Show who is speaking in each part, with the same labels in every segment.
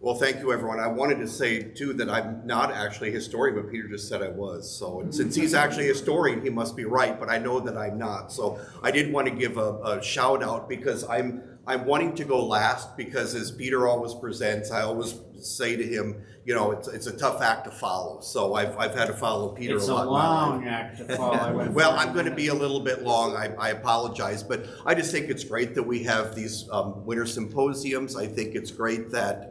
Speaker 1: Well, thank you, everyone. I wanted to say, too, that I'm not actually a historian, but Peter just said I was. So since he's actually a historian, he must be right, but I know that I'm not. So I did want to give a shout out because I'm wanting to go last because as Peter always presents, I always say to him, you know, it's a tough act to follow. So I've had to follow Peter
Speaker 2: it's
Speaker 1: a lot.
Speaker 2: It's a long act to follow.
Speaker 1: Well, I'm going to be a little bit long. I apologize, but I just think it's great that we have these winter symposiums. I think it's great that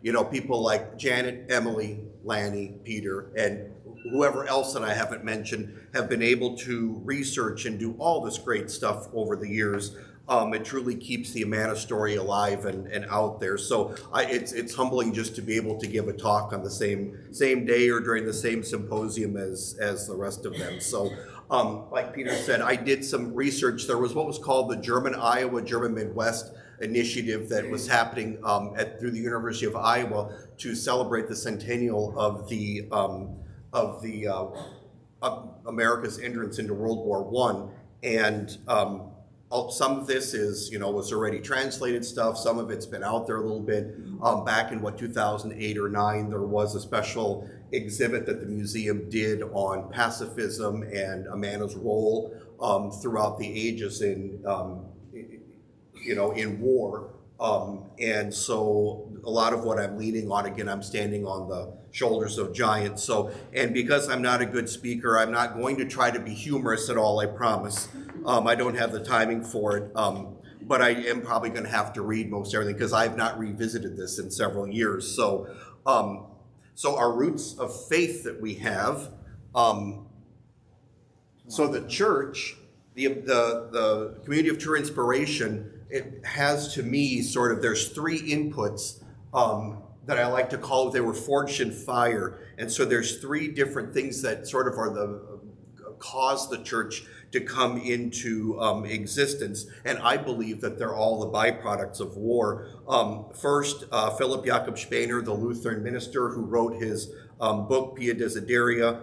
Speaker 1: you know, people like Janet, Emily, Lanny, Peter, and whoever else that I haven't mentioned have been able to research and do all this great stuff over the years. It truly keeps the Amana story alive and out there. So it's humbling just to be able to give a talk on the same day or during the same symposium as the rest of them. So like Peter said, I did some research. There was what was called the German Iowa, German Midwest initiative that was happening through the University of Iowa to celebrate the centennial of the America's entrance into World War I. And some of this is, you know, was already translated stuff. Some of it's been out there a little bit. Back in 2008 or 9, there was a special exhibit that the museum did on pacifism and Amana's role throughout the ages in, you know, in war. And so a lot of what I'm leaning on, again, I'm standing on the shoulders of giants. So, and because I'm not a good speaker, I'm not going to try to be humorous at all, I promise. I don't have the timing for it, but I am probably going to have to read most everything because I've not revisited this in several years. So, so our roots of faith that we have, so the church, the community of true inspiration, it has to me sort of, there's three inputs that I like to call, they were forged in fire. And so there's three different things that sort of are cause the church to come into existence. And I believe that they're all the byproducts of war. First, Philip Jakob Spener, the Lutheran minister who wrote his book, Pia Desideria,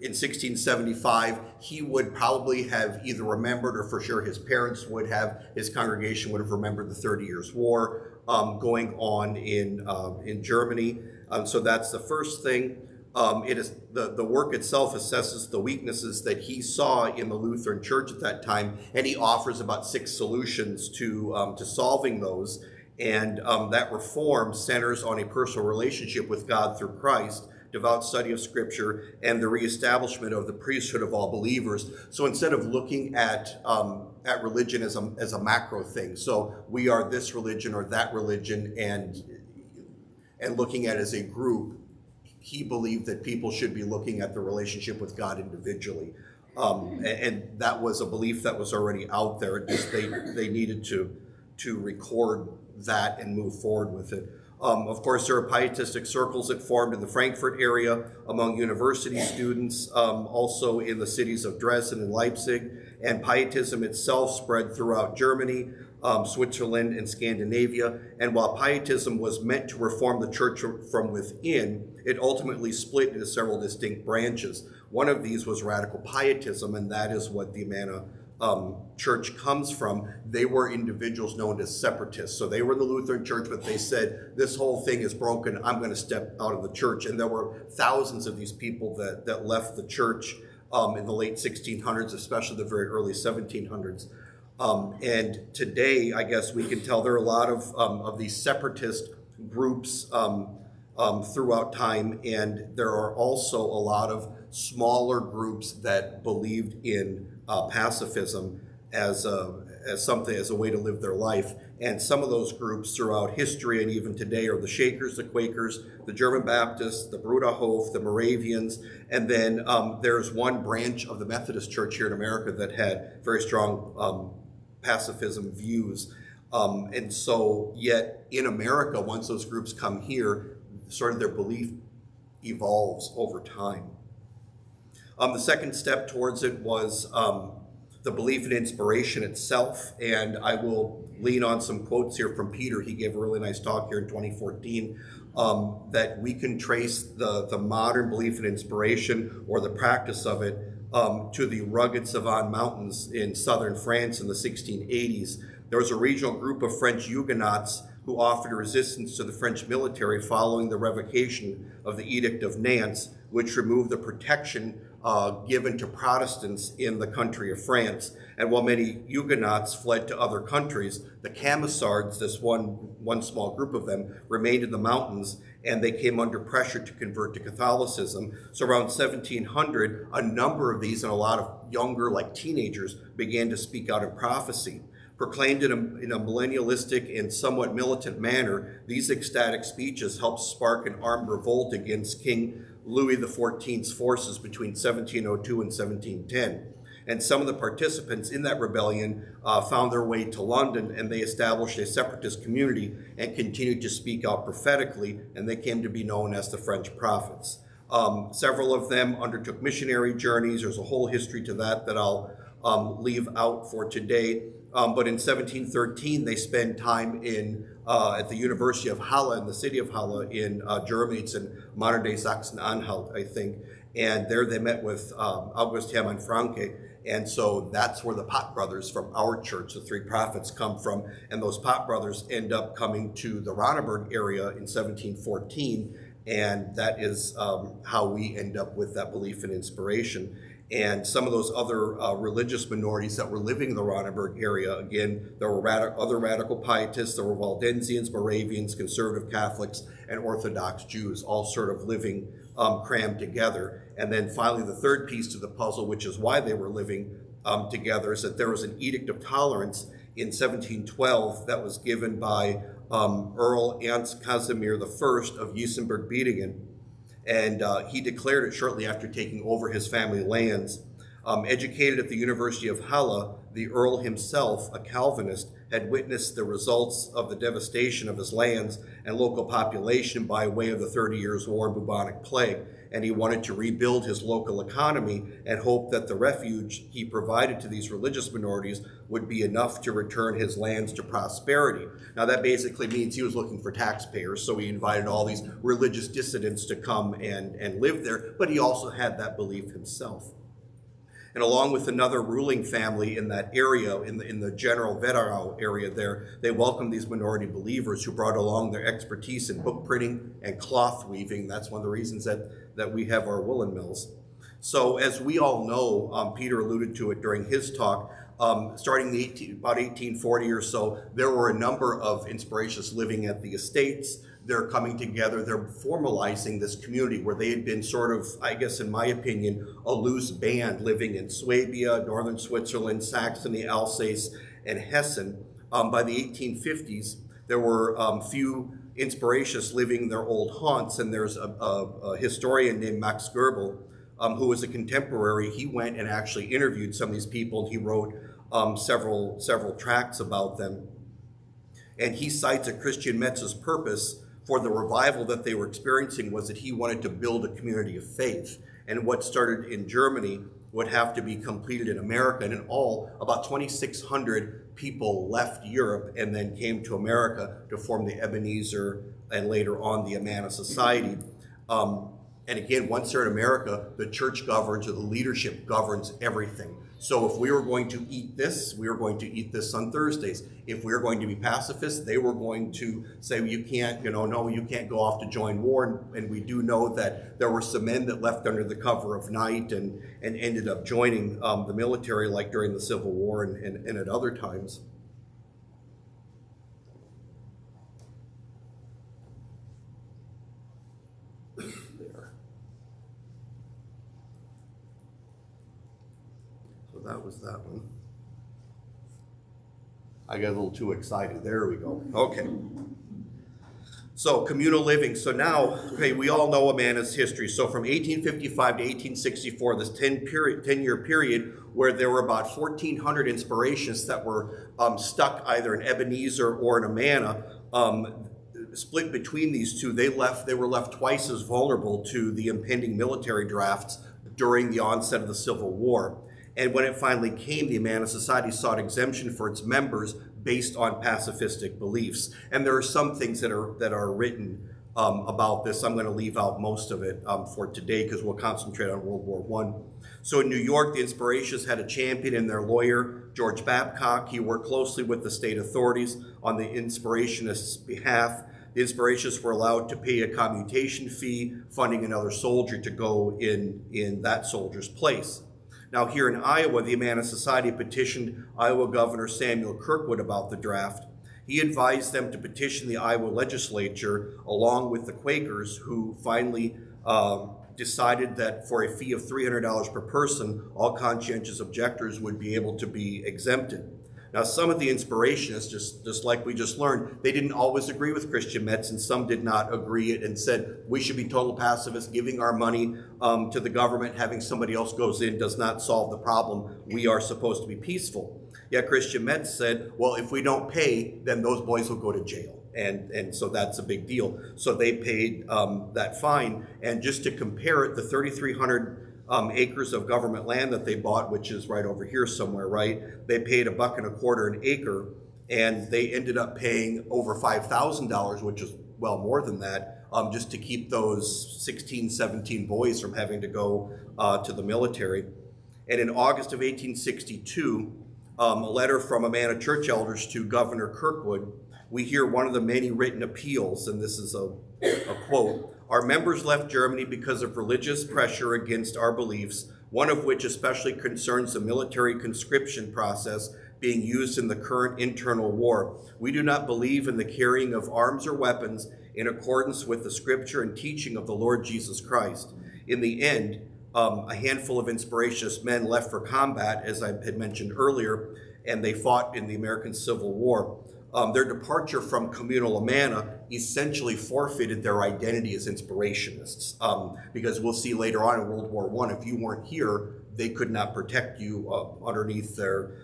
Speaker 1: in 1675, he would probably have either remembered, or for sure his parents would have, his congregation would have remembered the 30 Years' War going on in Germany. So that's the first thing. It is the work itself assesses the weaknesses that he saw in the Lutheran Church at that time, and he offers about 6 solutions to solving those. And that reform centers on a personal relationship with God through Christ, devout study of Scripture, and the reestablishment of the priesthood of all believers. So instead of looking at religion as a macro thing, so we are this religion or that religion, and looking at it as a group, he believed that people should be looking at the relationship with God individually. And that was a belief that was already out there. It just they needed to record that and move forward with it. Of course, there are pietistic circles that formed in the Frankfurt area among university students, also in the cities of Dresden and Leipzig, and pietism itself spread throughout Germany, Switzerland, and Scandinavia. And while pietism was meant to reform the church from within, it ultimately split into several distinct branches. One of these was radical pietism, and that is what the Amana church comes from. They were individuals known as separatists. So they were in the Lutheran church, but they said, this whole thing is broken, I'm going to step out of the church. And there were thousands of these people that left the church in the late 1600s, especially the very early 1700s. And today, I guess we can tell there are a lot of these separatist groups throughout time, and there are also a lot of smaller groups that believed in pacifism as a way to live their life. And some of those groups throughout history and even today are the Shakers, the Quakers, the German Baptists, the Bruderhof, the Moravians, and then there's one branch of the Methodist Church here in America that had very strong pacifism views. And so yet in America, once those groups come here, sort of their belief evolves over time. The second step towards it was the belief in inspiration itself, and I will lean on some quotes here from Peter. He gave a really nice talk here in 2014 that we can trace the modern belief in inspiration, or the practice of it, to the rugged Cevennes mountains in southern France in the 1680s. There was a regional group of French Huguenots who offered a resistance to the French military following the revocation of the Edict of Nantes, which removed the protection given to Protestants in the country of France. And while many Huguenots fled to other countries, the Camisards, this one small group of them, remained in the mountains, and they came under pressure to convert to Catholicism. So around 1700, a number of these, and a lot of younger, like teenagers, began to speak out in prophecy. Proclaimed in a millennialistic and somewhat militant manner, these ecstatic speeches helped spark an armed revolt against King Louis XIV's forces between 1702 and 1710. And some of the participants in that rebellion found their way to London, and they established a separatist community and continued to speak out prophetically, and they came to be known as the French prophets. Several of them undertook missionary journeys. There's a whole history to that I'll leave out for today. But in 1713, they spent time at the University of Halle, in the city of Halle in Germany. It's in modern-day Sachsen-Anhalt, I think. And there they met with August Hermann Francke. And so that's where the Pot Brothers from our church, the Three Prophets, come from. And those Pot Brothers end up coming to the Ronneberg area in 1714. And that is how we end up with that belief and inspiration. And some of those other religious minorities that were living in the Ronneberg area, again, there were other radical pietists, there were Waldensians, Moravians, conservative Catholics, and Orthodox Jews, all sort of living crammed together. And then finally, the third piece to the puzzle, which is why they were living together, is that there was an Edict of Tolerance in 1712 that was given by Earl Ernst Casimir I of Jessenberg-Bietingen. And he declared it shortly after taking over his family lands. Educated at the University of Halle, the Earl himself, a Calvinist, had witnessed the results of the devastation of his lands and local population by way of the 30 Years' War and bubonic plague. And he wanted to rebuild his local economy and hoped that the refuge he provided to these religious minorities would be enough to return his lands to prosperity. Now that basically means he was looking for taxpayers, so he invited all these religious dissidents to come and live there, but he also had that belief himself. And along with another ruling family in that area, in the General Wetterau area there, they welcomed these minority believers who brought along their expertise in book printing and cloth weaving. That's one of the reasons that we have our woolen mills. So as we all know, Peter alluded to it during his talk, starting about 1840 or so, there were a number of inspirationists living at the estates. They're coming together, they're formalizing this community where they had been sort of, I guess in my opinion, a loose band living in Swabia, northern Switzerland, Saxony, Alsace, and Hessen. By the 1850s, there were few inspirationists living in their old haunts, and there's a historian named Max Goebbels, who was a contemporary. He went and actually interviewed some of these people, and he wrote several tracts about them. And he cites that Christian Metz's purpose for the revival that they were experiencing was that he wanted to build a community of faith. And what started in Germany would have to be completed in America. And in all, about 2,600 people left Europe and then came to America to form the Ebenezer and later on the Amana Society. And again, once they're in America, the church governs, or the leadership governs everything. So if we were going to eat this, we were going to eat this on Thursdays. If we were going to be pacifists, they were going to say, well, you can't, no, you can't go off to join war. And we do know that there were some men that left under the cover of night and ended up joining the military, like during the Civil War and at other times. That was that one. I got a little too excited. There we go. Okay. So communal living. So now, okay, we all know Amana's history. So from 1855 to 1864, this 10-year period where there were about 1,400 inspirationists that were stuck either in Ebenezer or in Amana, split between these two, they were left twice as vulnerable to the impending military drafts during the onset of the Civil War. And when it finally came, the Amana Society sought exemption for its members based on pacifistic beliefs. And there are some things that are written about this. I'm going to leave out most of it for today because we'll concentrate on World War I. So in New York, the Inspirationists had a champion in their lawyer, George Babcock. He worked closely with the state authorities on the Inspirationists' behalf. The Inspirationists were allowed to pay a commutation fee, funding another soldier to go in that soldier's place. Now here in Iowa, the Amana Society petitioned Iowa Governor Samuel Kirkwood about the draft. He advised them to petition the Iowa legislature along with the Quakers, who finally decided that for a fee of $300 per person, all conscientious objectors would be able to be exempted. Now, some of the Inspirationists, just like we just learned, they didn't always agree with Christian Metz, and some did not agree and said, we should be total pacifists, giving our money to the government, having somebody else goes in does not solve the problem. We are supposed to be peaceful. Yet Christian Metz said, well, if we don't pay, then those boys will go to jail. And so that's a big deal. So they paid that fine. And just to compare it, the 3,300 acres of government land that they bought, which is right over here somewhere, right? They paid $1.25 an acre, and they ended up paying over $5,000, which is well more than that, just to keep those 16, 17 boys from having to go to the military. And in August of 1862, a letter from Amana church elders to Governor Kirkwood, we hear one of the many written appeals, and this is a quote. Our members left Germany because of religious pressure against our beliefs, one of which especially concerns the military conscription process being used in the current internal war. We do not believe in the carrying of arms or weapons in accordance with the scripture and teaching of the Lord Jesus Christ. In the end, a handful of Inspirationist men left for combat, as I had mentioned earlier, and they fought in the American Civil War. Their departure from communal Amana essentially forfeited their identity as Inspirationists, because we'll see later on in World War I, if you weren't here, they could not protect you underneath the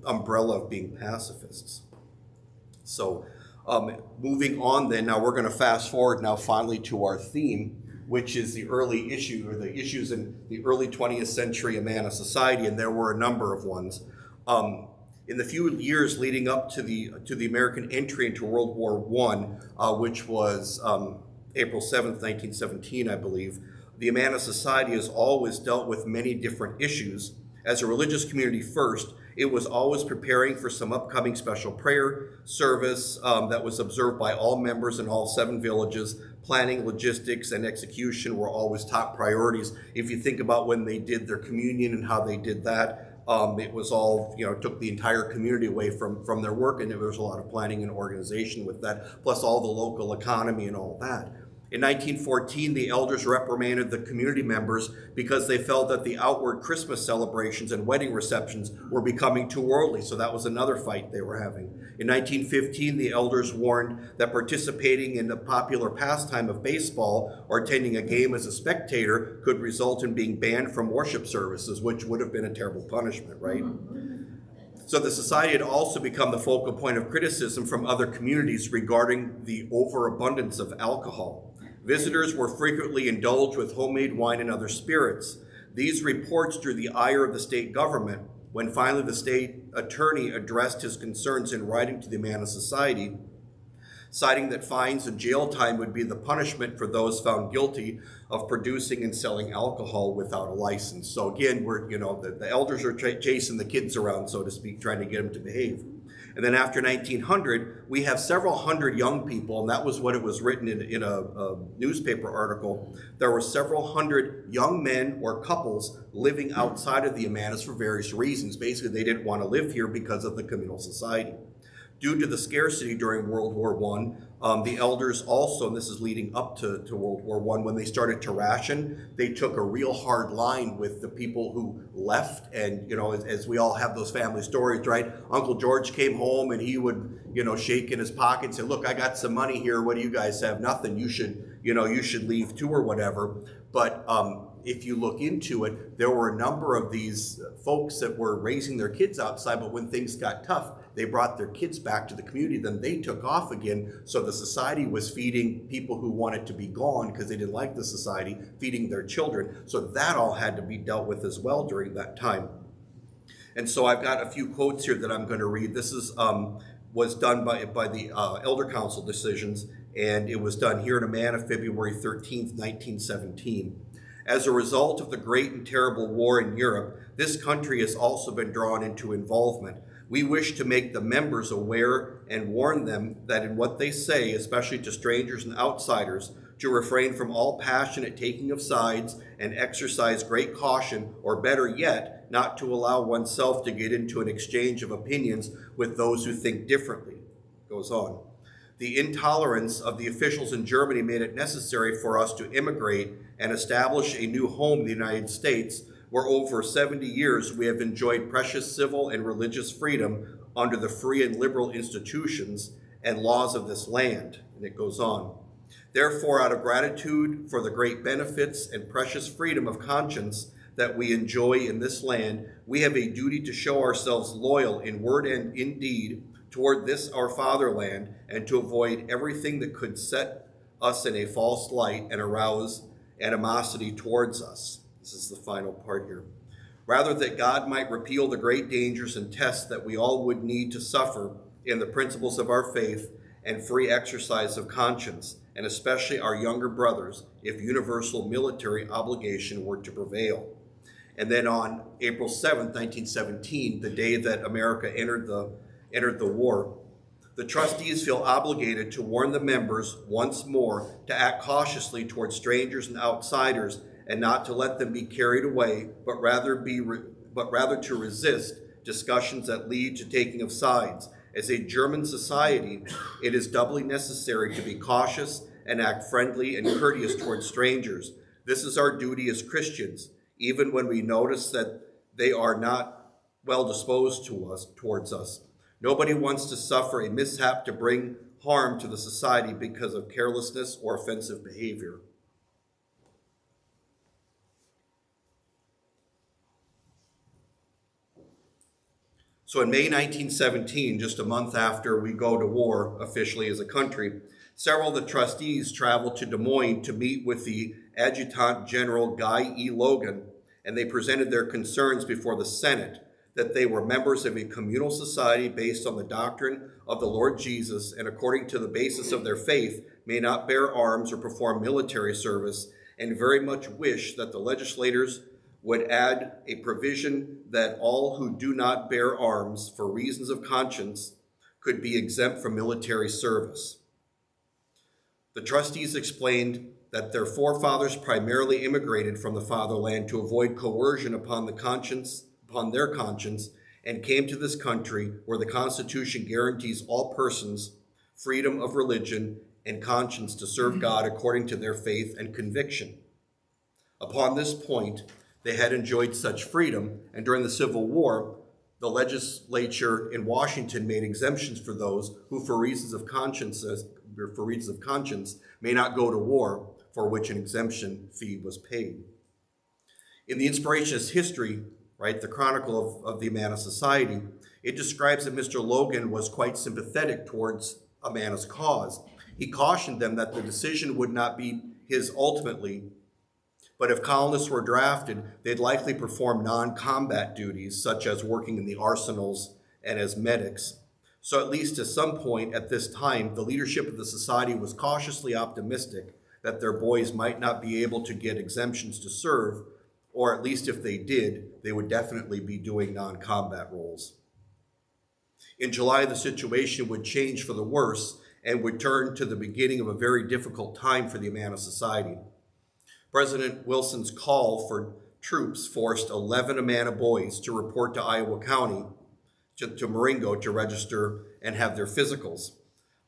Speaker 1: umbrella of being pacifists. So moving on then, now we're going to fast forward now finally to our theme, which is the early issue, or the issues in the early 20th century Amana society, and there were a number of ones. In the few years leading up to the American entry into World War I, which was April 7th, 1917, I believe, the Amana Society has always dealt with many different issues. As a religious community first, it was always preparing for some upcoming special prayer service that was observed by all members in all 7 villages. Planning, logistics, and execution were always top priorities. If you think about when they did their communion and how they did that, it was all, took the entire community away from their work, and there was a lot of planning and organization with that, plus all the local economy and all that. In 1914, the elders reprimanded the community members because they felt that the outward Christmas celebrations and wedding receptions were becoming too worldly, so that was another fight they were having. In 1915, the elders warned that participating in the popular pastime of baseball or attending a game as a spectator could result in being banned from worship services, which would have been a terrible punishment, right? So the society had also become the focal point of criticism from other communities regarding the overabundance of alcohol. Visitors were frequently indulged with homemade wine and other spirits. These reports drew the ire of the state government. When finally the state attorney addressed his concerns in writing to the Amana Society, citing that fines and jail time would be the punishment for those found guilty of producing and selling alcohol without a license. So again, the elders are chasing the kids around, so to speak, trying to get them to behave. And then after 1900, we have several hundred young people, and that was what it was written in a newspaper article. There were several hundred young men or couples living outside of the Amanas for various reasons. Basically, they didn't want to live here because of the communal society. Due to the scarcity during World War I, the elders also, and this is leading up to World War I, when they started to ration, they took a real hard line with the people who left. And, as we all have those family stories, right? Uncle George came home and he would, shake in his pocket and say, look, I got some money here. What do you guys have? Nothing. You should leave too or whatever. But if you look into it, there were a number of these folks that were raising their kids outside, but when things got tough, they brought their kids back to the community, then they took off again. So the society was feeding people who wanted to be gone because they didn't like the society, feeding their children. So that all had to be dealt with as well during that time. And so I've got a few quotes here that I'm going to read. This is was done by the Elder Council decisions, and it was done here in Amana, February 13th, 1917. As a result of the great and terrible war in Europe, this country has also been drawn into involvement. We wish to make the members aware and warn them that in what they say, especially to strangers and outsiders, to refrain from all passionate taking of sides and exercise great caution, or better yet, not to allow oneself to get into an exchange of opinions with those who think differently. Goes on. The intolerance of the officials in Germany made it necessary for us to immigrate and establish a new home in the United States, where over 70 years we have enjoyed precious civil and religious freedom under the free and liberal institutions and laws of this land. And it goes on. Therefore, out of gratitude for the great benefits and precious freedom of conscience that we enjoy in this land, we have a duty to show ourselves loyal in word and in deed toward this our fatherland, and to avoid everything that could set us in a false light and arouse animosity towards us. This is the final part here. Rather, that God might repeal the great dangers and tests that we all would need to suffer in the principles of our faith and free exercise of conscience, and especially our younger brothers, if universal military obligation were to prevail. And then on April 7th, 1917, the day that America entered the war, the trustees feel obligated to warn the members once more to act cautiously toward strangers and outsiders, and not to let them be carried away, but rather to resist discussions that lead to taking of sides. As a German society, it is doubly necessary to be cautious and act friendly and courteous toward strangers. This is our duty as Christians, even when we notice that they are not well disposed towards us. Nobody wants to suffer a mishap to bring harm to the society because of carelessness or offensive behavior. So in May 1917, just a month after we go to war officially as a country, several of the trustees traveled to Des Moines to meet with the Adjutant General Guy E. Logan, and they presented their concerns before the Senate, that they were members of a communal society based on the doctrine of the Lord Jesus, and according to the basis of their faith, may not bear arms or perform military service, and very much wish that the legislators would add a provision that all who do not bear arms for reasons of conscience could be exempt from military service. The trustees explained that their forefathers primarily immigrated from the fatherland to avoid coercion upon their conscience, and came to this country where the Constitution guarantees all persons freedom of religion and conscience to serve God according to their faith and conviction. Upon this point, they had enjoyed such freedom, and during the Civil War, the legislature in Washington made exemptions for those who, for reasons of conscience, may not go to war, for which an exemption fee was paid. In the Inspirationist history, right, the chronicle of the Amana Society, it describes that Mr. Logan was quite sympathetic towards Amana's cause. He cautioned them that the decision would not be his ultimately, but if colonists were drafted, they'd likely perform non-combat duties, such as working in the arsenals and as medics. So at least to some point at this time, the leadership of the society was cautiously optimistic that their boys might not be able to get exemptions to serve, or at least if they did, they would definitely be doing non-combat roles. In July, the situation would change for the worse and would turn to the beginning of a very difficult time for the Amana Society. President Wilson's call for troops forced 11 Amana boys to report to Iowa County, to Marengo, to register and have their physicals.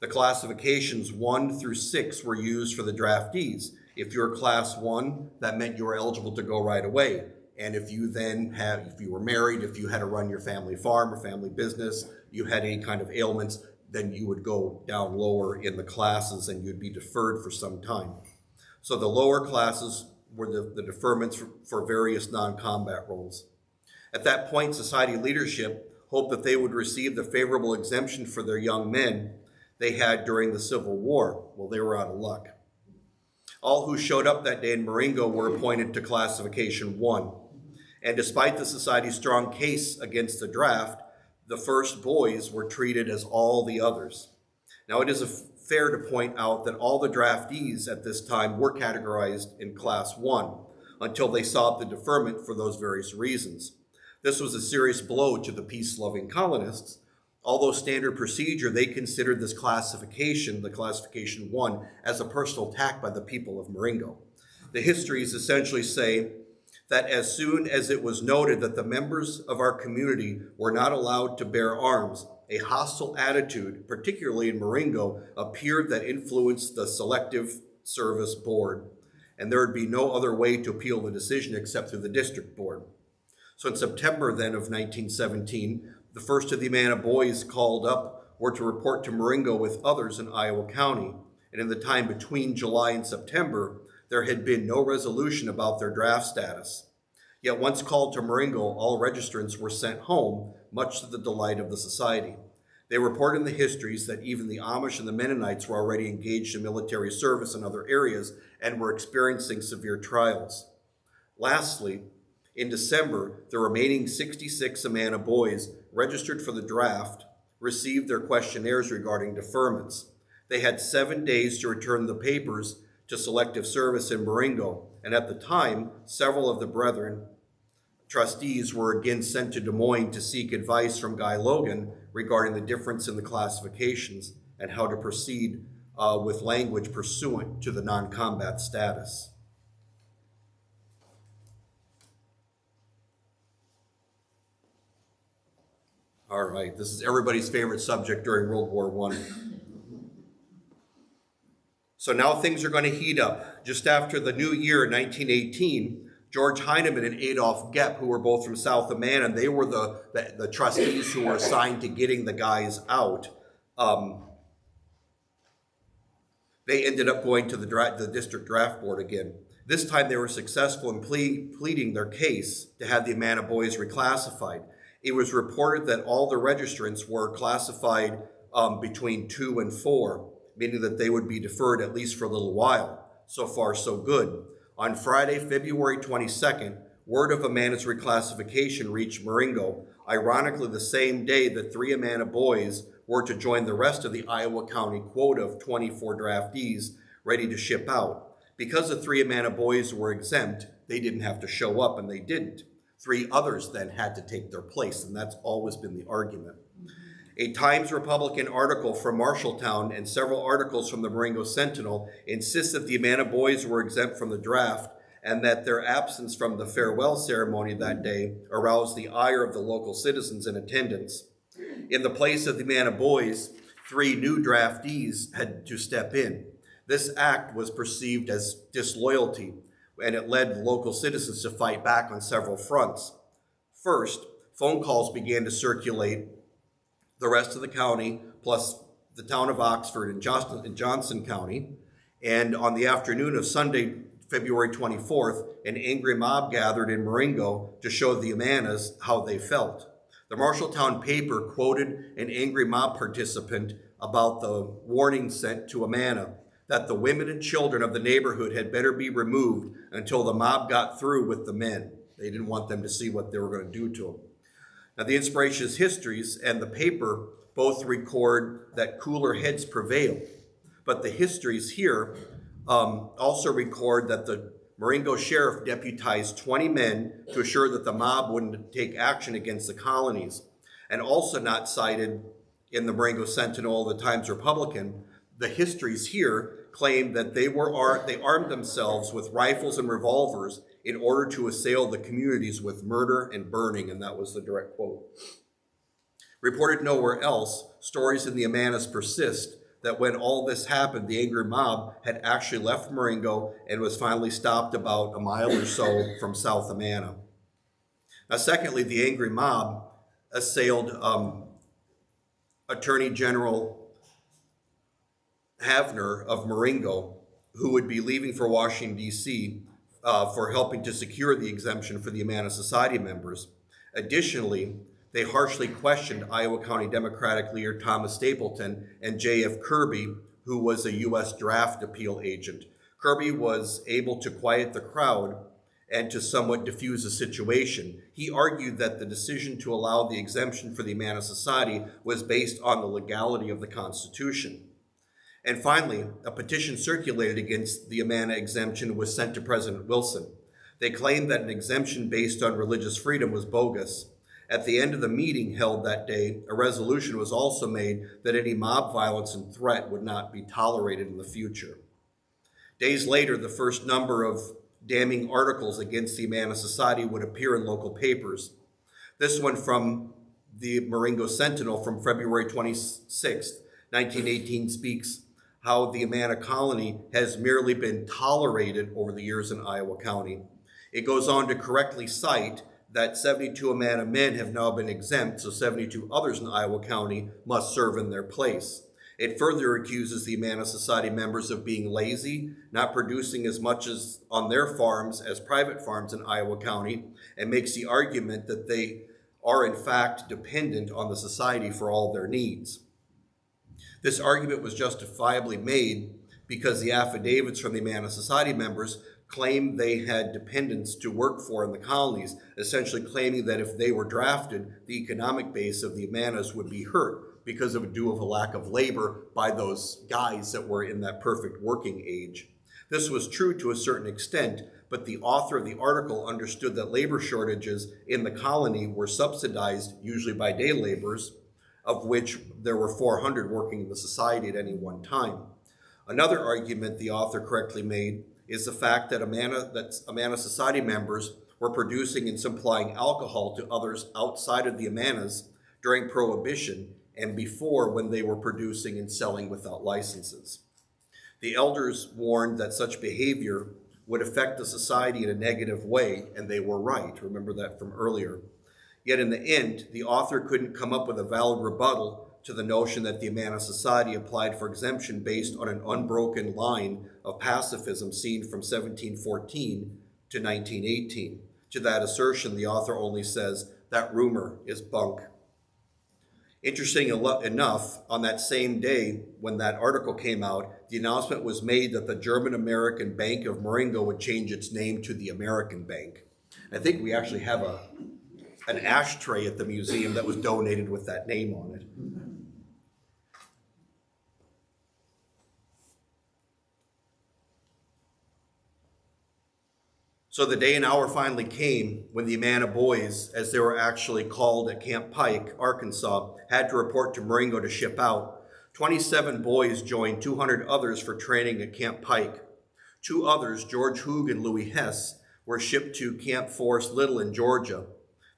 Speaker 1: The classifications 1 through 6 were used for the draftees. If you're class 1, that meant you were eligible to go right away. And if you were married, if you had to run your family farm or family business, you had any kind of ailments, then you would go down lower in the classes and you'd be deferred for some time. So the lower classes were the deferments for various non-combat roles. At that point, society leadership hoped that they would receive the favorable exemption for their young men they had during the Civil War. Well, they were out of luck. All who showed up that day in Marengo were appointed to classification 1. And despite the society's strong case against the draft, the first boys were treated as all the others. Now, it is fair to point out that all the draftees at this time were categorized in class 1. until they sought the deferment for those various reasons. This was a serious blow to the peace-loving colonists. Although standard procedure, they considered this classification, the classification 1, as a personal attack by the people of Marengo. The histories essentially say that as soon as it was noted that the members of our community were not allowed to bear arms, a hostile attitude, particularly in Marengo, appeared that influenced the Selective Service Board, and there would be no other way to appeal the decision except through the district board. So in September then of 1917, the first of the Amana boys called up were to report to Marengo with others in Iowa County, and in the time between July and September, there had been no resolution about their draft status. Yet once called to Marengo, all registrants were sent home, much to the delight of the society. They report in the histories that even the Amish and the Mennonites were already engaged in military service in other areas and were experiencing severe trials. Lastly, in December, the remaining 66 Amana boys registered for the draft received their questionnaires regarding deferments. They had 7 days to return the papers to Selective Service in Marengo, and at the time, several of the brethren trustees were again sent to Des Moines to seek advice from Guy Logan regarding the difference in the classifications and how to proceed with language pursuant to the non-combat status. All right, this is everybody's favorite subject during World War I. So now things are going to heat up. Just after the new year in 1918, George Heinemann and Adolph Gepp, who were both from South Amana, they were the trustees who were assigned to getting the guys out. They ended up going to the district draft board again. This time they were successful in pleading their case to have the Amana boys reclassified. It was reported that all the registrants were classified between 2 and 4, meaning that they would be deferred at least for a little while. So far, so good. On Friday, February 22nd, word of Amana's reclassification reached Marengo, ironically the same day that 3 Amana boys were to join the rest of the Iowa County quota of 24 draftees ready to ship out. Because the 3 Amana boys were exempt, they didn't have to show up, and they didn't. 3 others then had to take their place, and that's always been the argument. A Times Republican article from Marshalltown and several articles from the Marengo Sentinel insist that the Amana boys were exempt from the draft and that their absence from the farewell ceremony that day aroused the ire of the local citizens in attendance. In the place of the Amana boys, 3 new draftees had to step in. This act was perceived as disloyalty, and it led local citizens to fight back on several fronts. First, phone calls began to circulate the rest of the county, plus the town of Oxford and Johnson County. And on the afternoon of Sunday, February 24th, an angry mob gathered in Marengo to show the Amanas how they felt. The Marshalltown paper quoted an angry mob participant about the warning sent to Amana that the women and children of the neighborhood had better be removed until the mob got through with the men. They didn't want them to see what they were going to do to them. Now, the Inspirationist histories and the paper both record that cooler heads prevailed, but the histories here also record that the Marengo sheriff deputized 20 men to assure that the mob wouldn't take action against the colonies, and also not cited in the Marengo Sentinel, the Times Republican. The histories here claim that they armed themselves with rifles and revolvers in order to assail the communities with murder and burning, and that was the direct quote. Reported nowhere else, stories in the Amanas persist that when all this happened, the angry mob had actually left Marengo and was finally stopped about a mile or so from South Amana. Now, secondly, the angry mob assailed Attorney General Havner of Marengo, who would be leaving for Washington, D.C., for helping to secure the exemption for the Amana Society members. Additionally, they harshly questioned Iowa County Democratic leader Thomas Stapleton and J.F. Kirby, who was a U.S. draft appeal agent. Kirby was able to quiet the crowd and to somewhat diffuse the situation. He argued that the decision to allow the exemption for the Amana Society was based on the legality of the Constitution. And finally, a petition circulated against the Amana exemption was sent to President Wilson. They claimed that an exemption based on religious freedom was bogus. At the end of the meeting held that day, a resolution was also made that any mob violence and threat would not be tolerated in the future. Days later, the first number of damning articles against the Amana Society would appear in local papers. This one from the Marengo Sentinel from February 26, 1918 speaks how the Amana colony has merely been tolerated over the years in Iowa County. It goes on to correctly cite that 72 Amana men have now been exempt, so 72 others in Iowa County must serve in their place. It further accuses the Amana Society members of being lazy, not producing as much as on their farms as private farms in Iowa County, and makes the argument that they are in fact dependent on the society for all their needs. This argument was justifiably made because the affidavits from the Amana Society members claimed they had dependents to work for in the colonies, essentially claiming that if they were drafted, the economic base of the Amanas would be hurt because of a lack of labor by those guys that were in that perfect working age. This was true to a certain extent, but the author of the article understood that labor shortages in the colony were subsidized usually by day laborers, of which there were 400 working in the society at any one time. Another argument the author correctly made is the fact that Amana Society members were producing and supplying alcohol to others outside of the Amanas during Prohibition and before, when they were producing and selling without licenses. The elders warned that such behavior would affect the society in a negative way, and they were right. Remember that from earlier. Yet in the end, the author couldn't come up with a valid rebuttal to the notion that the Amana Society applied for exemption based on an unbroken line of pacifism seen from 1714 to 1918. To that assertion, the author only says, that rumor is bunk. Interesting enough, on that same day when that article came out, the announcement was made that the German-American Bank of Marengo would change its name to the American Bank. I think we actually have an ashtray at the museum that was donated with that name on it. So the day and hour finally came when the Amana boys, as they were actually called at Camp Pike, Arkansas, had to report to Marengo to ship out. 27 boys joined 200 others for training at Camp Pike. Two others, George Hoog and Louis Hess, were shipped to Camp Forest Little in Georgia.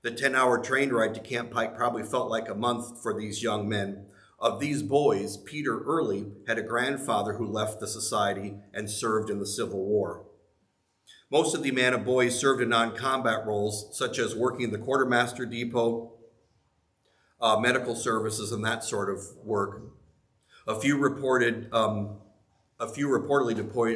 Speaker 1: The 10-hour train ride to Camp Pike probably felt like a month for these young men. Of these boys, Peter Early had a grandfather who left the society and served in the Civil War. Most of the Amana boys served in non-combat roles, such as working in the quartermaster depot, medical services, and that sort of work. A few reportedly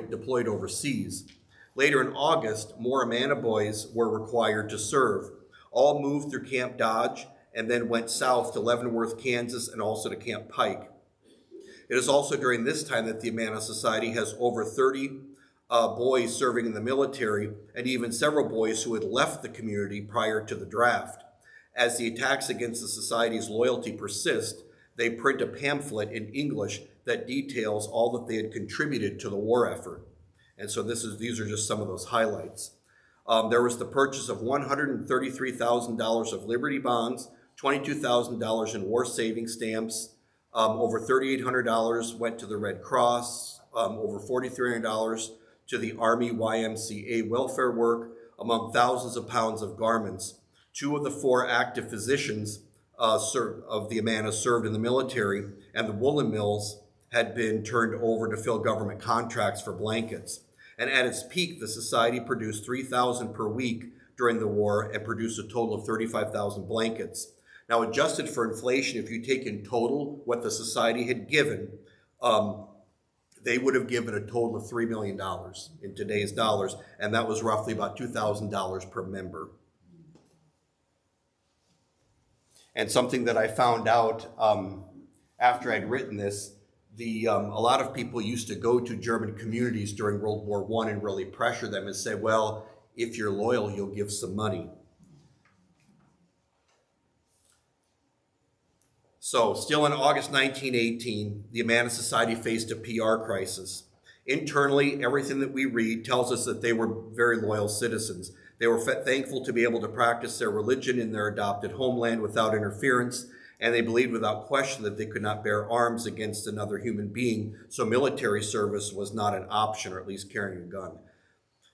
Speaker 1: deployed overseas. Later in August, more Amana boys were required to serve. All moved through Camp Dodge and then went south to Leavenworth, Kansas, and also to Camp Pike. It is also during this time that the Amana Society has over 30 boys serving in the military, and even several boys who had left the community prior to the draft. As the attacks against the society's loyalty persist, they print a pamphlet in English that details all that they had contributed to the war effort. And so these are just some of those highlights. There was the purchase of $133,000 of Liberty bonds, $22,000 in war saving stamps, over $3,800 went to the Red Cross, over $4,300 to the Army YMCA welfare work, among thousands of pounds of garments. 2 of the 4 active physicians of the Amana served in the military, and the woolen mills had been turned over to fill government contracts for blankets. And at its peak, the society produced 3,000 per week during the war and produced a total of 35,000 blankets. Now, adjusted for inflation, if you take in total what the society had given, they would have given a total of $3 million in today's dollars, and that was roughly about $2,000 per member. And something that I found out after I'd written this, a lot of people used to go to German communities during World War I and really pressure them and say, well, if you're loyal, you'll give some money. So, still in August 1918, the Amana Society faced a PR crisis. Internally, everything that we read tells us that they were very loyal citizens. They were thankful to be able to practice their religion in their adopted homeland without interference, and they believed without question that they could not bear arms against another human being, so military service was not an option, or at least carrying a gun.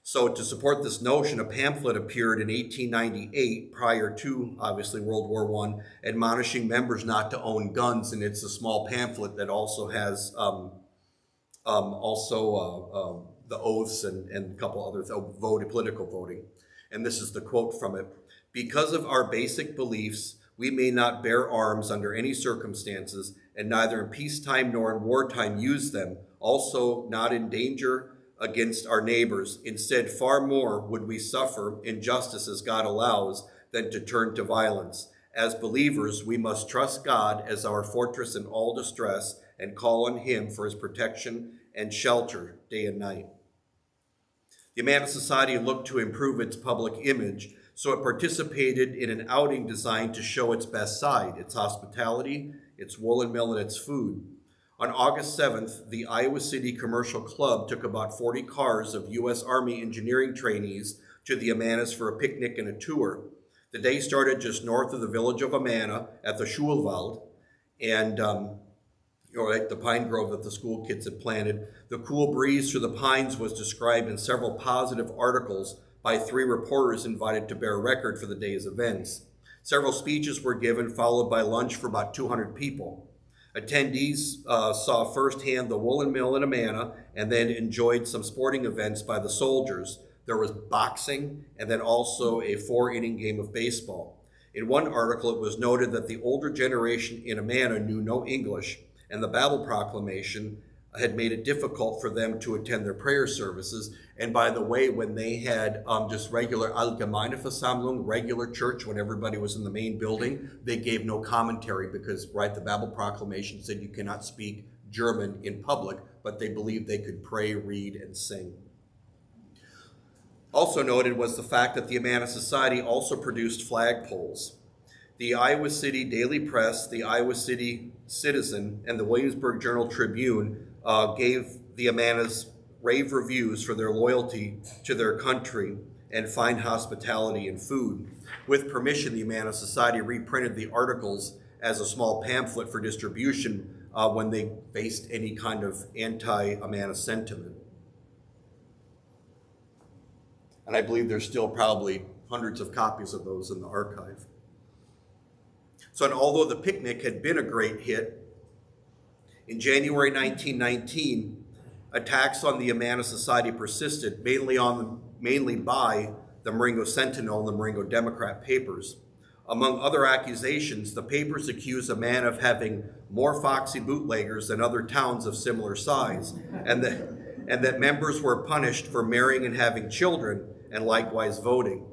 Speaker 1: So to support this notion, a pamphlet appeared in 1898, prior to, obviously, World War I, admonishing members not to own guns, and it's a small pamphlet that also has the oaths and a couple other political voting. And this is the quote from it. "Because of our basic beliefs, we may not bear arms under any circumstances, and neither in peacetime nor in wartime use them, also not in danger against our neighbors. Instead, far more would we suffer injustice as God allows than to turn to violence. As believers, we must trust God as our fortress in all distress and call on him for his protection and shelter day and night." The Amana Society looked to improve its public image, so it participated in an outing designed to show its best side, its hospitality, its woolen mill, and its food. On August 7th, the Iowa City Commercial Club took about 40 cars of U.S. Army engineering trainees to the Amanas for a picnic and a tour. The day started just north of the village of Amana at the Schulwald, and the pine grove that the school kids had planted. The cool breeze through the pines was described in several positive articles by 3 reporters invited to bear record for the day's events. Several speeches were given, followed by lunch for about 200 people. Attendees saw firsthand the woolen mill in Amana and then enjoyed some sporting events by the soldiers. There was boxing and then also a 4-inning game of baseball. In one article, it was noted that the older generation in Amana knew no English, and the Babel proclamation had made it difficult for them to attend their prayer services. And by the way, when they had just regular Allgemeine Versammlung, regular church, when everybody was in the main building, they gave no commentary because, right, the Babel proclamation said you cannot speak German in public, but they believed they could pray, read, and sing. Also noted was the fact that the Amana Society also produced flagpoles. The Iowa City Daily Press, the Iowa City Citizen, and the Williamsburg Journal-Tribune gave the Amanas rave reviews for their loyalty to their country and fine hospitality and food. With permission, the Amana Society reprinted the articles as a small pamphlet for distribution when they faced any kind of anti-Amana sentiment. And I believe there's still probably hundreds of copies of those in the archive. So, and although the picnic had been a great hit, in January 1919, attacks on the Amana Society persisted, mainly by the Marengo Sentinel and the Marengo Democrat papers. Among other accusations, the papers accused Amana of having more foxy bootleggers than other towns of similar size, and that members were punished for marrying and having children, and likewise voting.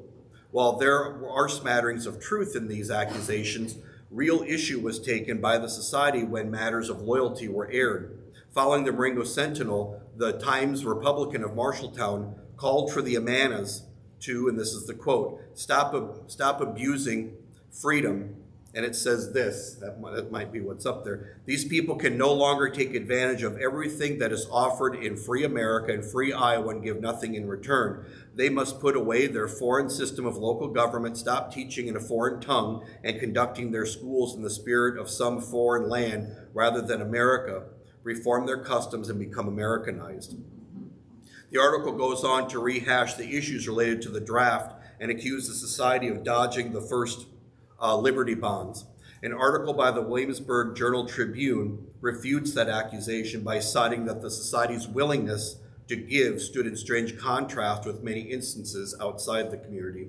Speaker 1: While there are smatterings of truth in these accusations, real issue was taken by the society when matters of loyalty were aired. Following the Marengo Sentinel, the Times Republican of Marshalltown called for the Amanas to, and this is the quote, stop abusing freedom. And it says this, that might be what's up there. "These people can no longer take advantage of everything that is offered in free America and free Iowa and give nothing in return. They must put away their foreign system of local government, stop teaching in a foreign tongue, and conducting their schools in the spirit of some foreign land rather than America, reform their customs, and become Americanized." The article goes on to rehash the issues related to the draft and accuse the society of dodging the first Liberty bonds. An article by the Williamsburg Journal-Tribune refutes that accusation by citing that the society's willingness to give stood in strange contrast with many instances outside the community.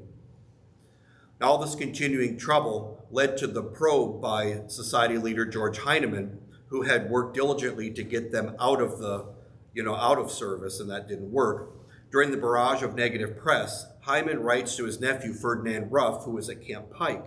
Speaker 1: Now, all this continuing trouble led to the probe by society leader George Heinemann, who had worked diligently to get them out of service, and that didn't work. During the barrage of negative press, Heinemann writes to his nephew Ferdinand Ruff, who was at Camp Pike.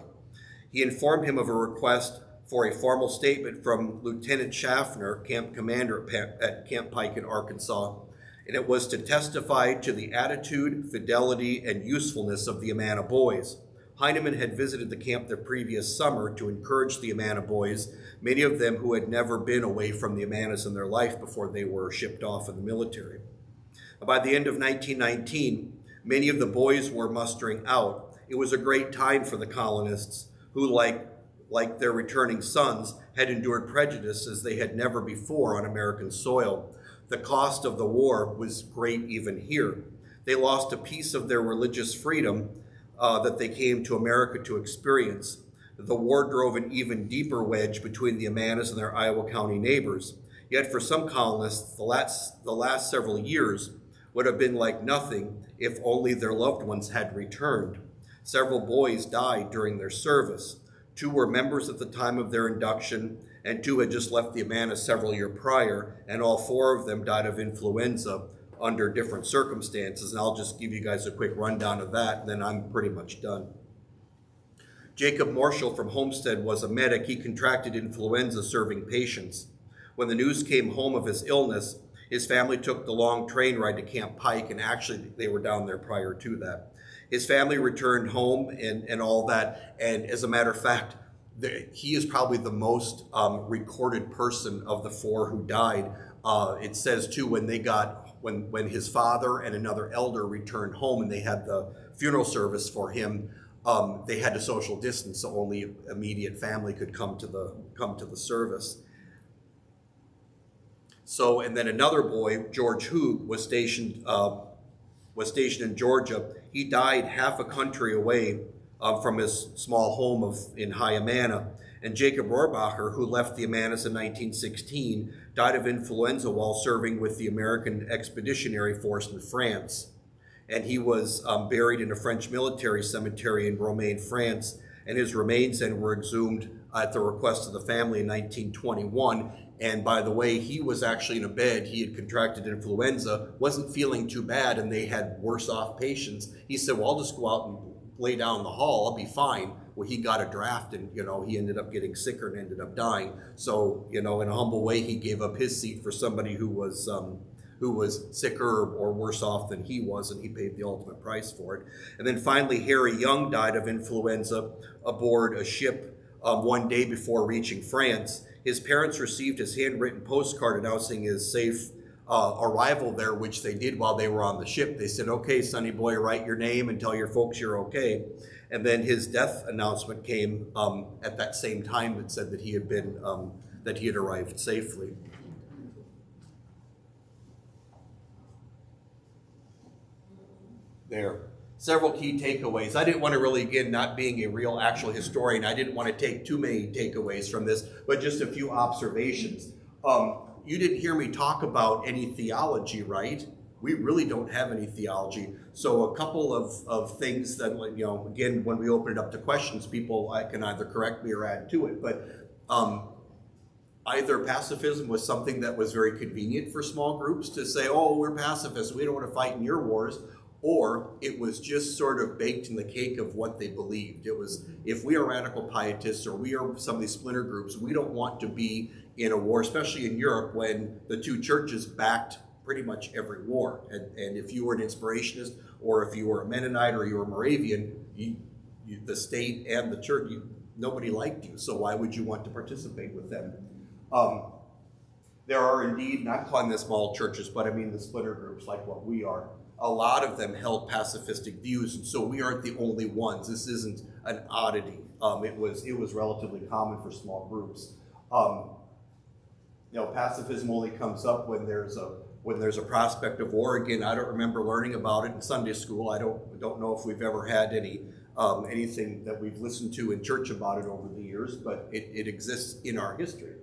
Speaker 1: He informed him of a request for a formal statement from Lieutenant Schaffner, camp commander at Camp Pike in Arkansas, and it was to testify to the attitude, fidelity, and usefulness of the Amana boys. Heinemann had visited the camp the previous summer to encourage the Amana boys, many of them who had never been away from the Amanas in their life before they were shipped off in the military. By the end of 1919, many of the boys were mustering out. It was a great time for the colonists who, like their returning sons, had endured prejudice as they had never before on American soil. The cost of the war was great even here. They lost a piece of their religious freedom that they came to America to experience. The war drove an even deeper wedge between the Amanas and their Iowa County neighbors. Yet for some colonists, the last several years would have been like nothing if only their loved ones had returned. Several boys died during their service. 2 were members at the time of their induction, and 2 had just left the Amana several years prior, and all 4 of them died of influenza under different circumstances. And I'll just give you guys a quick rundown of that, and then I'm pretty much done. Jacob Marshall from Homestead was a medic. He contracted influenza serving patients. When the news came home of his illness, his family took the long train ride to Camp Pike, and actually they were down there prior to that. His family returned home and all that, and as a matter of fact, he is probably the most recorded person of the 4 who died. It says too, when his father and another elder returned home and they had the funeral service for him, they had to social distance, so only immediate family could come to the service. So, and then another boy, George Hoog, was stationed in Georgia. He died half a country away from his small home in High Amana. And Jacob Rohrbacher, who left the Amanas in 1916, died of influenza while serving with the American Expeditionary Force in France. And he was buried in a French military cemetery in Romaine, France, and his remains then were exhumed at the request of the family in 1921. And by the way, he was actually in a bed. He had contracted influenza, wasn't feeling too bad, and they had worse off patients. He said, well, I'll just go out and lay down in the hall. I'll be fine. Well, he got a draft, and, he ended up getting sicker and ended up dying. So, in a humble way, he gave up his seat for somebody who was sicker or worse off than he was, and he paid the ultimate price for it. And then finally, Harry Young died of influenza aboard a ship one day before reaching France. His parents received his handwritten postcard announcing his safe arrival there, which they did while they were on the ship. They said, okay, sonny boy, write your name and tell your folks you're okay. And then his death announcement came at that same time that said that he had arrived safely. There. Several key takeaways. I didn't want to really, again, not being a real actual historian, I didn't want to take too many takeaways from this, but just a few observations. You didn't hear me talk about any theology, right? We really don't have any theology. So a couple of things that, again, when we open it up to questions, people can either correct me or add to it. But either pacifism was something that was very convenient for small groups to say, oh, we're pacifists, we don't want to fight in your wars, or it was just sort of baked in the cake of what they believed. It was, if we are radical pietists or we are some of these splinter groups, we don't want to be in a war, especially in Europe when the 2 churches backed pretty much every war. And if you were an inspirationist, or if you were a Mennonite or you were a Moravian, the state and the church, nobody liked you. So why would you want to participate with them? There are indeed, not calling them small churches, but I mean the splinter groups like what we are. A lot of them held pacifistic views, and so we aren't the only ones. This isn't an oddity. It was relatively common for small groups. Pacifism only comes up when there's a prospect of war. Again, I don't remember learning about it in Sunday school. I don't know if we've ever had anything that we've listened to in church about it over the years, but it exists in our history.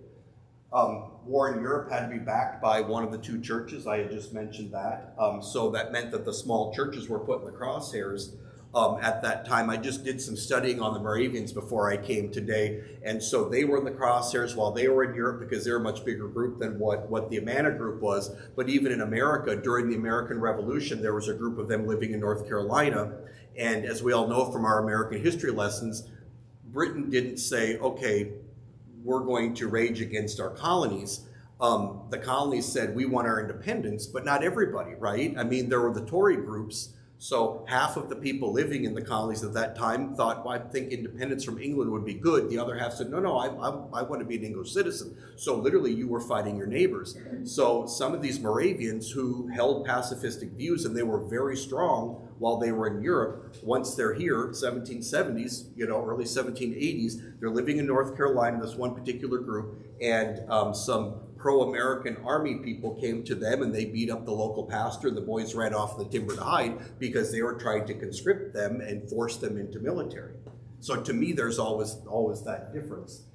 Speaker 1: War in Europe had to be backed by one of the 2 churches. I had just mentioned that. So that meant that the small churches were put in the crosshairs at that time. I just did some studying on the Moravians before I came today. And so they were in the crosshairs while they were in Europe because they're a much bigger group than what the Amana group was. But even in America, during the American Revolution, there was a group of them living in North Carolina. And as we all know from our American history lessons, Britain didn't say, okay, we're going to rage against our colonies. The colonies said, we want our independence, but not everybody, right? I mean, there were the Tory groups So half of the people living in the colonies at that time thought, well, I think independence from England would be good. The other half said, no, no, I want to be an English citizen. So literally you were fighting your neighbors. So some of these Moravians who held pacifistic views, and they were very strong while they were in Europe, once they're here, 1770s, early 1780s, they're living in North Carolina, this one particular group, and some pro-American army people came to them and they beat up the local pastor. The boys ran off the timber to hide because they were trying to conscript them and force them into military. So to me, there's always that difference.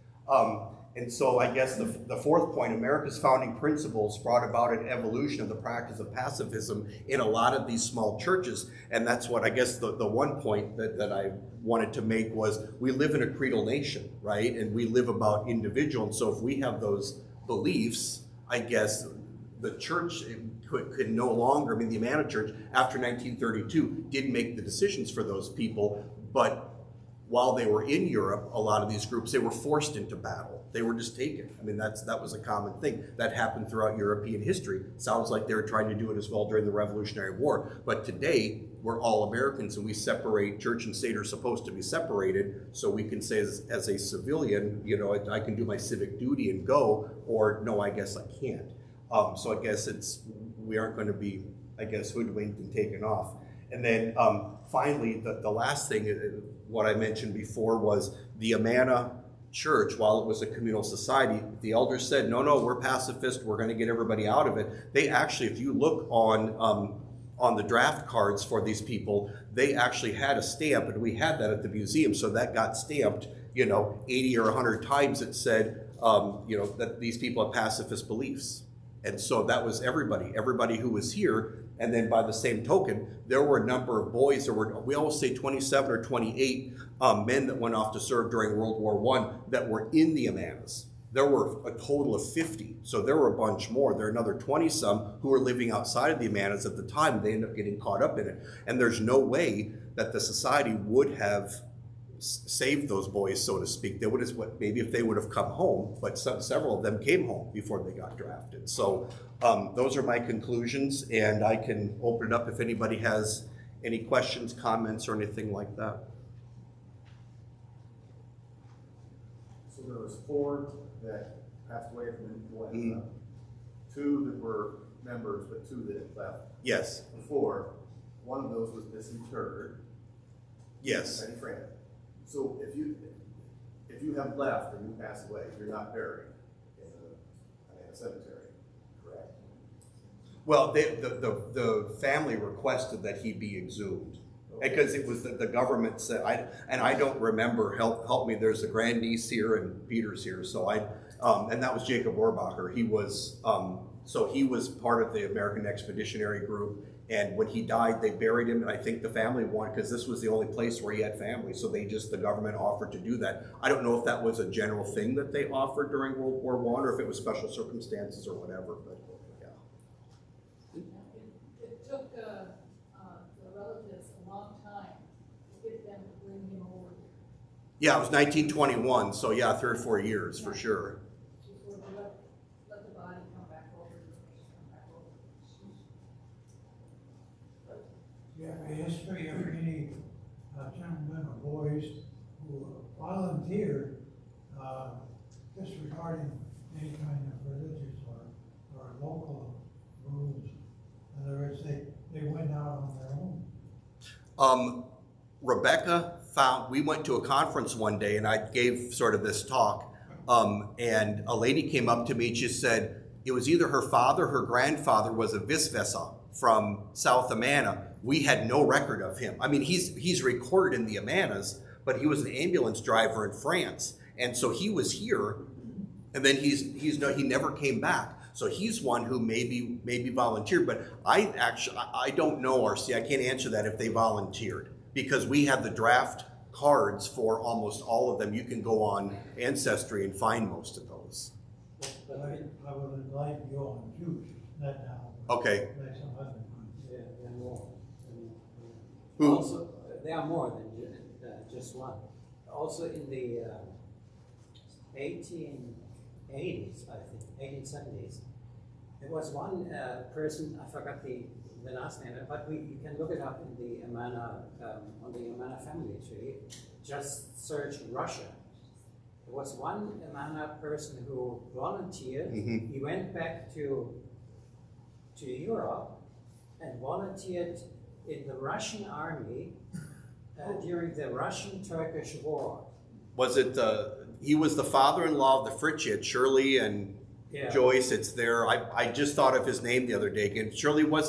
Speaker 1: And so I guess the fourth point, America's founding principles brought about an evolution of the practice of pacifism in a lot of these small churches. And that's what I guess the one point that I wanted to make was we live in a creedal nation, right? And we live about individual. And so if we have those beliefs, I guess the church could no longer, the Amana Church after 1932 did make the decisions for those people, but while they were in Europe, a lot of these groups, they were forced into battle. They were just taken. That was a common thing that happened throughout European history. Sounds like they were trying to do it as well during the Revolutionary War, but today we're all Americans and we separate, church and state are supposed to be separated, so we can say as a civilian, I can do my civic duty and go, or no, I guess I can't. So I guess we aren't going to be, hoodwinked and taken off. And then finally, the last thing, what I mentioned before, was the Amana Church, while it was a communal society, the elders said, no, we're pacifist, we're going to get everybody out of it. They actually, if you look on the draft cards for these people, they actually had a stamp, and we had that at the museum, so that got stamped, 80 or 100 times. It said, that these people have pacifist beliefs. And so that was everybody who was here. And then by the same token, there were a number of boys, we always say 27 or 28 men that went off to serve during World War I that were in the Amanas. There were a total of 50, so there were a bunch more. There are another 20-some who were living outside of the Amanas at the time. They ended up getting caught up in it. And there's no way that the society would have saved those boys, so to speak. They would have, maybe if they would have come home, but several of them came home before they got drafted. So those are my conclusions, and I can open it up if anybody has any questions, comments, or anything like that.
Speaker 3: So there was 4 that passed away from influenza, 2 that were members, but 2 that left.
Speaker 1: Yes.
Speaker 3: Before, one of those was disinterred.
Speaker 1: Yes.
Speaker 3: Any friend. So if you have left and you pass away, you're not buried in a cemetery, correct?
Speaker 1: Well, the family requested that he be exhumed. Because it was the government said, I don't remember, help me, there's a grandniece here and Peter's here, so and that was Jacob Rohrbacher. He was, so he was part of the American Expeditionary Group, and when he died, they buried him, and I think the family wanted, because this was the only place where he had family, so the government offered to do that. I don't know if that was a general thing that they offered during World War I, or if it was special circumstances or whatever, but yeah.
Speaker 4: It took the relatives a long time to get them to bring him over here.
Speaker 1: Yeah, it was 1921, so yeah, 3 or 4 years for sure.
Speaker 4: Before they let the body come back over.
Speaker 5: Do you have a history of any gentlemen or boys who volunteered disregarding any kind of religious or local rules? In other words, they went out on their own.
Speaker 1: Rebecca we went to a conference one day and I gave sort of this talk, and a lady came up to me and she said, it was either her father, her grandfather was a visvesa from South Amana. We had no record of him. He's recorded in the Amanas, but he was an ambulance driver in France. And so he was here, and then he never came back. So he's one who maybe volunteered, but I don't know, RC, I can't answer that if they volunteered, because we have the draft cards for almost all of them. You can go on Ancestry and find most of those.
Speaker 5: But I would invite you on Jews, not now.
Speaker 1: Okay.
Speaker 5: Like some other ones.
Speaker 6: Yeah, there are more.
Speaker 1: Who?
Speaker 6: Also, there are more than just one. Also in the 1880s, I think, 1870s, there was one person, I forgot the the last name, but you can look it up in the Amana, on the Amana family tree. Just search Russia. There was one Amana person who volunteered.
Speaker 1: Mhm.
Speaker 6: He went back to Europe and volunteered in the Russian army during the Russian-Turkish War.
Speaker 1: Was it, he was the father-in-law of the Fritchett, Shirley and
Speaker 6: Yeah.
Speaker 1: Joyce, it's there. I just thought of his name the other day again. Shirley, was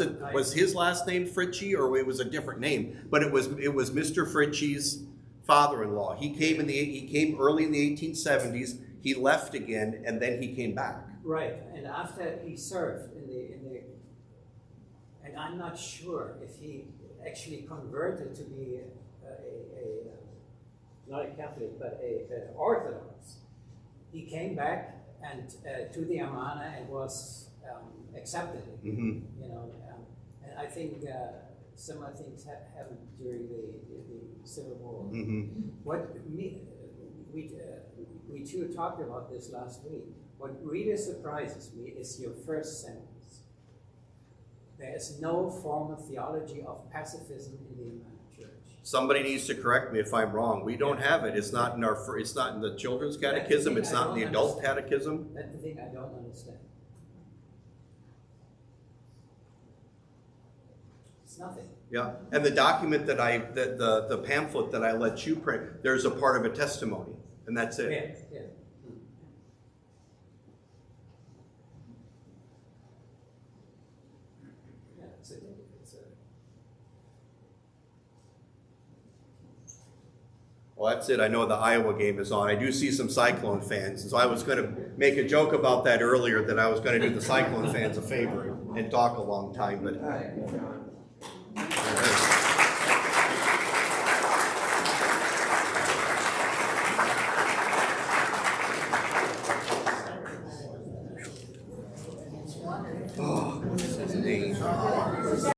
Speaker 1: his last name Fritchie or it was a different name? But it was Mr. Fritchie's father-in-law. He came early in the 1870s. He left again and then he came back.
Speaker 6: Right, and after he served in the and I'm not sure if he actually converted to be not a Catholic but a Orthodox. He came back and to the Amana and was accepted.
Speaker 1: Mm-hmm.
Speaker 6: You know, and I think similar things happened during the Civil War.
Speaker 1: Mm-hmm.
Speaker 6: We too talked about this last week. What really surprises me is your first sentence. There is no formal theology of pacifism in the Amana Church.
Speaker 1: Somebody needs to correct me if I'm wrong. We don't have it. It's not in it's not in the children's catechism. It's not in the adult catechism.
Speaker 6: That's the thing I don't understand. It's nothing.
Speaker 1: Yeah, and the document that the pamphlet that I let you print, there's a part of a testimony, and that's it.
Speaker 6: Yeah. Yeah, it's a
Speaker 1: Well, that's it. I know the Iowa game is on. I do see some Cyclone fans, and so I was going to make a joke about that earlier, that I was going to do the Cyclone fans a favor and talk a long time, but